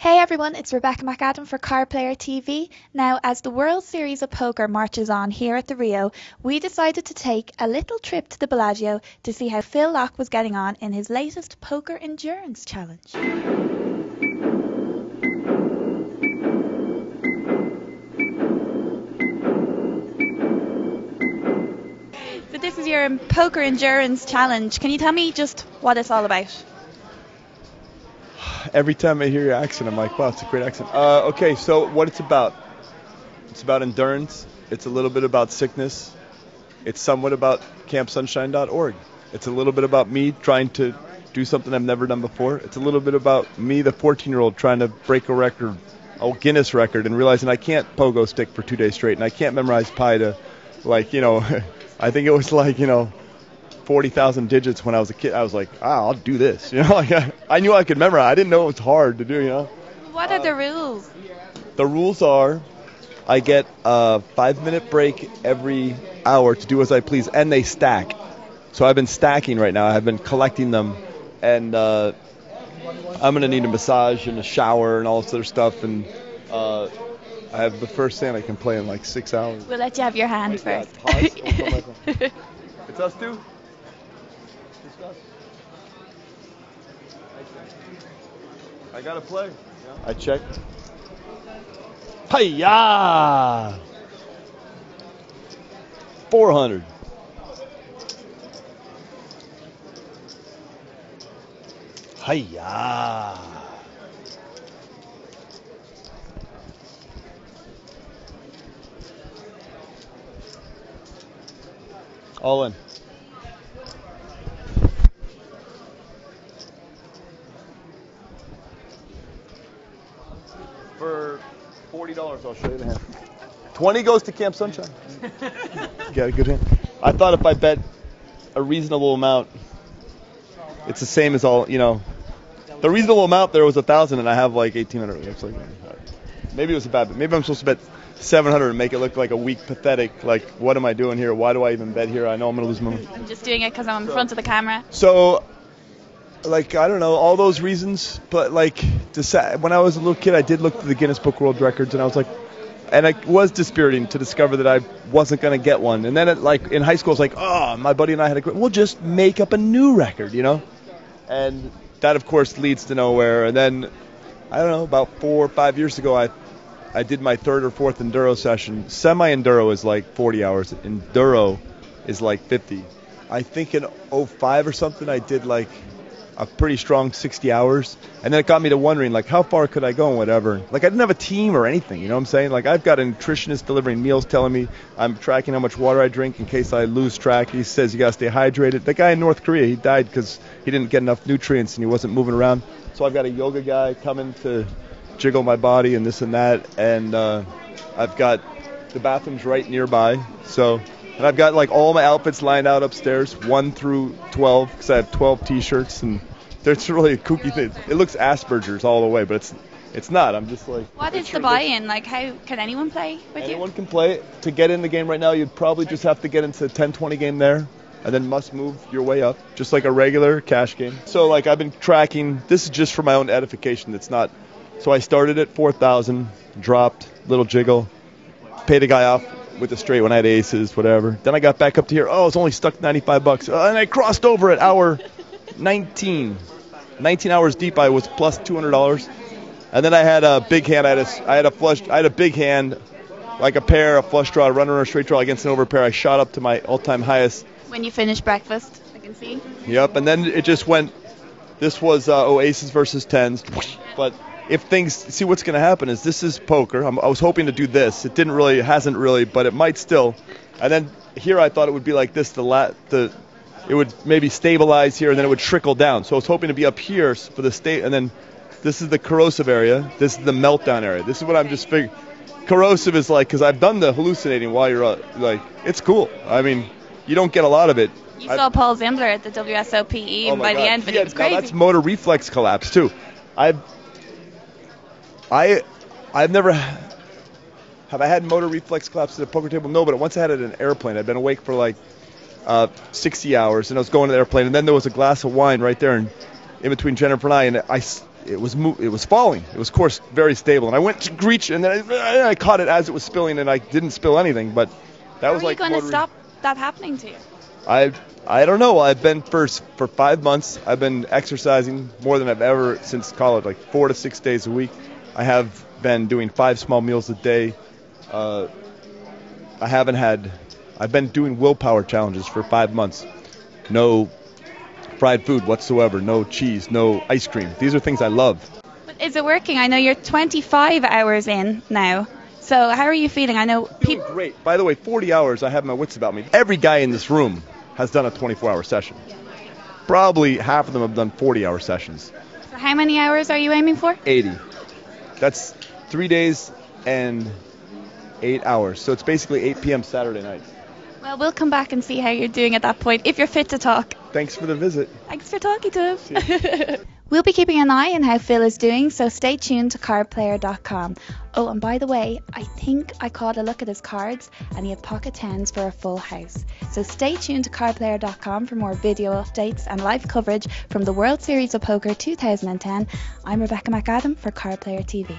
Hey everyone, it's Rebecca McAdam for Card Player TV. Now, as the World Series of Poker marches on here at the Rio, we decided to take a little trip to the Bellagio to see how Phil Laak was getting on in his latest Poker Endurance Challenge. So this is your Poker Endurance Challenge. Can you tell me just what it's all about? Every time I hear your accent, I'm like, wow, it's a great accent. Okay, so what it's about endurance. It's a little bit about sickness. It's somewhat about campsunshine.org. It's a little bit about me trying to do something I've never done before. It's a little bit about me, the 14-year-old, trying to break a record, a Guinness record, and realizing I can't pogo stick for 2 days straight, and I can't memorize pi to, I think it was 40,000 digits when I was a kid. I was like, I'll do this. I knew I could memorize. I didn't know it was hard to do, What are the rules? The rules are I get a 5-minute break every hour to do as I please, and they stack. So I've been stacking right now. I've been collecting them, and I'm going to need a massage and a shower and all this other stuff, and I have the first hand I can play in 6 hours. We'll let you have your hand first. It's us two? I gotta play. I checked. Hi-ya! 400. Hi-ya! All in. For $40, I'll show you the hand. 20 goes to Camp Sunshine. Got a good hand. I thought if I bet a reasonable amount, it's the same as all, The reasonable amount there was 1,000, and I have 1,800. It's maybe it was a bad bet. Maybe I'm supposed to bet 700 and make it look like a weak, pathetic. What am I doing here? Why do I even bet here? I know I'm gonna lose money. I'm just doing it because I'm in front of the camera. So. I don't know, all those reasons, but when I was a little kid, I did look through the Guinness Book World Records, and I was and it was dispiriting to discover that I wasn't going to get one. And then in high school, it's my buddy and I had we'll just make up a new record, And that, of course, leads to nowhere. And then, I don't know, about 4 or 5 years ago, I did my 3rd or 4th enduro session. Semi-enduro is 40 hours. Enduro is 50. I think in 05 or something, I did a pretty strong 60 hours, and then it got me to wondering how far could I go and whatever. I didn't have a team or anything, you know what I'm saying? I've got a nutritionist delivering meals telling me I'm tracking how much water I drink in case I lose track. He says you gotta stay hydrated. The guy in North Korea, he died because he didn't get enough nutrients and he wasn't moving around. So I've got a yoga guy coming to jiggle my body and this and that, and I've got the bathrooms right nearby. And I've got all my outfits lined out upstairs, 1 through 12, because I have 12 T-shirts, and it's really a kooky thing. It looks Asperger's all the way, but it's not. I'm just What is the buy-in? How can anyone play with you? Anyone can play. To get in the game right now, you'd probably just have to get into the 10-20 game there, and then must move your way up, just like a regular cash game. So I've been tracking. This is just for my own edification. It's not. So I started at 4,000, dropped, little jiggle, paid a guy off with a straight when I had aces, whatever. Then I got back up to here. It's only stuck $95. And I crossed over at hour 19. 19 hours deep, I was plus $200. And then I had a big hand. I had a big hand, like a pair, a flush draw, a runner, or a straight draw against an overpair. I shot up to my all-time highest. When you finished breakfast, I can see. Yep, and then it just went. This was aces versus tens. But if things, see what's going to happen is this is poker. I was hoping to do this. It hasn't really, but it might still. And then here I thought it would be like this. It would maybe stabilize here, and then it would trickle down. So I was hoping to be up here for the state, and then this is the corrosive area. This is the meltdown area. This is what I'm just figuring. Corrosive is because I've done the hallucinating while you're it's cool. I mean, you don't get a lot of it. You saw Paul Zimbler at the WSOPE, and by the end of it, it was crazy. That's motor reflex collapse too. I've never have I had motor reflex collapse at a poker table. No, but once I had it in an airplane. I'd been awake for 60 hours, and I was going to the airplane, and then there was a glass of wine right there in between Jennifer and I, and it was falling. It was, of course, very stable. And I went to reach, and then I caught it as it was spilling, and I didn't spill anything. But that was like. How are you going to stop that happening to you? I don't know. I've been for 5 months. I've been exercising more than I've ever since college, like 4 to 6 days a week. I have been doing 5 small meals a day. I've been doing willpower challenges for 5 months. No fried food whatsoever, no cheese, no ice cream. These are things I love. But is it working? I know you're 25 hours in now. So how are you feeling? I know Feeling great. By the way, 40 hours, I have my wits about me. Every guy in this room has done a 24-hour session. Probably half of them have done 40-hour sessions. So how many hours are you aiming for? 80. That's 3 days and 8 hours. So it's basically 8 p.m. Saturday night. Well, we'll come back and see how you're doing at that point, if you're fit to talk. Thanks for the visit. Thanks for talking to us. We'll be keeping an eye on how Phil is doing, so stay tuned to cardplayer.com. Oh, and by the way, I think I caught a look at his cards, and he had pocket tens for a full house. So stay tuned to cardplayer.com for more video updates and live coverage from the World Series of Poker 2010. I'm Rebecca McAdam for Card Player TV.